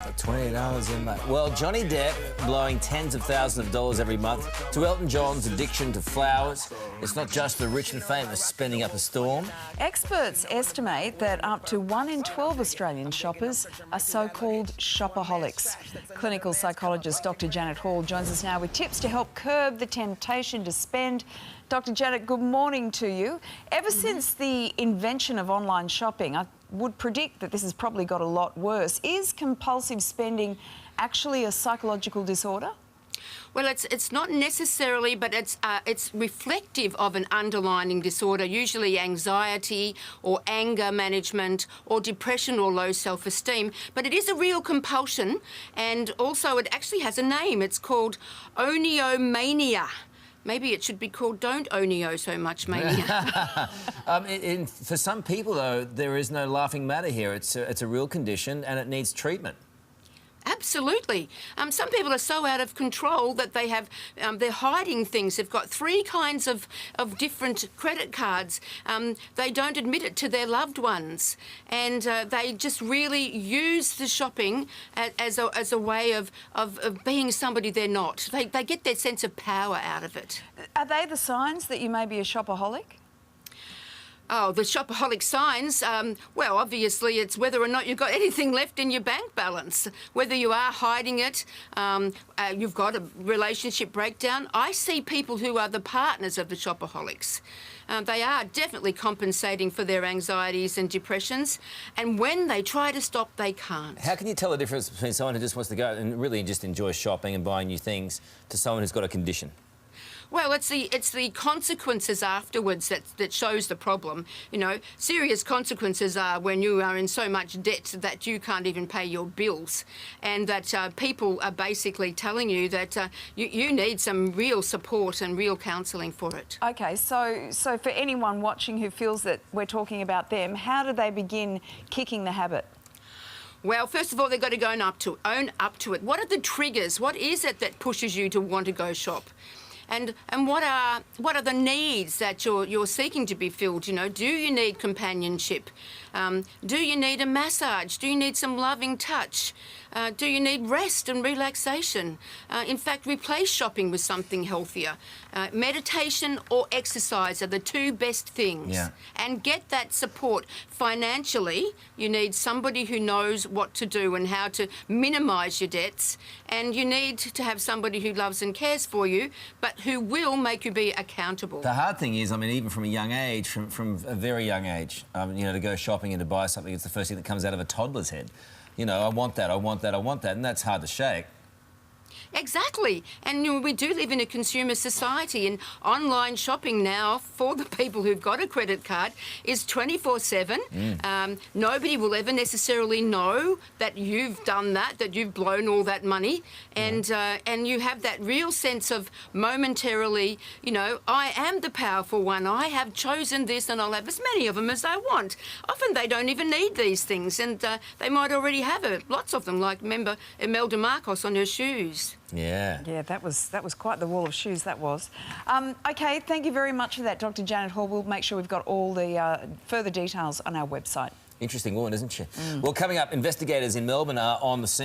$28 in that. Well, Johnny Depp blowing tens of thousands of dollars every month to Elton John's addiction to flowers. It's not just the rich and famous spending up a storm. Experts estimate that up to 1 in 12 Australian shoppers are so-called shopaholics. Clinical psychologist Dr. Janet Hall joins us now with tips to help curb the temptation to spend. Dr. Janet, good morning to you. Ever since the invention of online shopping, I would predict that this has probably got a lot worse. Is compulsive spending actually a psychological disorder? Well, it's not necessarily, but it's reflective of an underlying disorder, usually anxiety or anger management or depression or low self-esteem. But it is a real compulsion, and also it actually has a name. It's called onomania. Maybe it should be called Don't Onio So Much Mania. For some people, though, there is no laughing matter here. It's a real condition and it needs treatment. Absolutely. Some people are so out of control that they have, they're hiding things. They've got 3 kinds of different credit cards. They don't admit it to their loved ones. And they just really use the shopping as a way of being somebody they're not. They get their sense of power out of it. Are they the signs that you may be a shopaholic? Oh, the Shopaholic signs, well, obviously it's whether or not you've got anything left in your bank balance, whether you are hiding it, you've got a relationship breakdown. I see people who are the partners of the Shopaholics. They are definitely compensating for their anxieties and depressions, and when they try to stop, they can't. How can you tell the difference between someone who just wants to go and really just enjoy shopping and buying new things to someone who's got a condition? Well, it's the consequences afterwards that shows the problem. You know, serious consequences are when you are in so much debt that you can't even pay your bills, and that people are basically telling you that you need some real support and real counselling for it. OK, so for anyone watching who feels that we're talking about them, how do they begin kicking the habit? Well, first of all, they've got to own up to it. What are the triggers? What is it that pushes you to want to go shop? And what are the needs that you're seeking to be filled? You know, do you need companionship? Do you need a massage? Do you need some loving touch? Do you need rest and relaxation? In fact, replace shopping with something healthier. Meditation or exercise are the 2 best things. Yeah. And get that support. Financially, you need somebody who knows what to do and how to minimise your debts. And you need to have somebody who loves and cares for you, but who will make you be accountable. The hard thing is, I mean, even from a young age, from a very young age, you know, to go shopping and to buy something, it's the first thing that comes out of a toddler's head. You know, I want that, I want that, I want that, and that's hard to shake. Exactly. And you know, we do live in a consumer society, and online shopping now for the people who've got a credit card is 24/7. Nobody will ever necessarily know that you've done that you've blown all that money, and you have that real sense of momentarily, you know, I am the powerful one. I have chosen this, and I'll have as many of them as I want. Often they don't even need these things, and they might already have it. Lots of them, like remember Imelda Marcos on her shoes. Yeah. Yeah, that was quite the wall of shoes, that was. OK, thank you very much for that, Dr. Janet Hall. We'll make sure we've got all the further details on our website. Interesting woman, isn't she? Well, coming up, investigators in Melbourne are on the scene.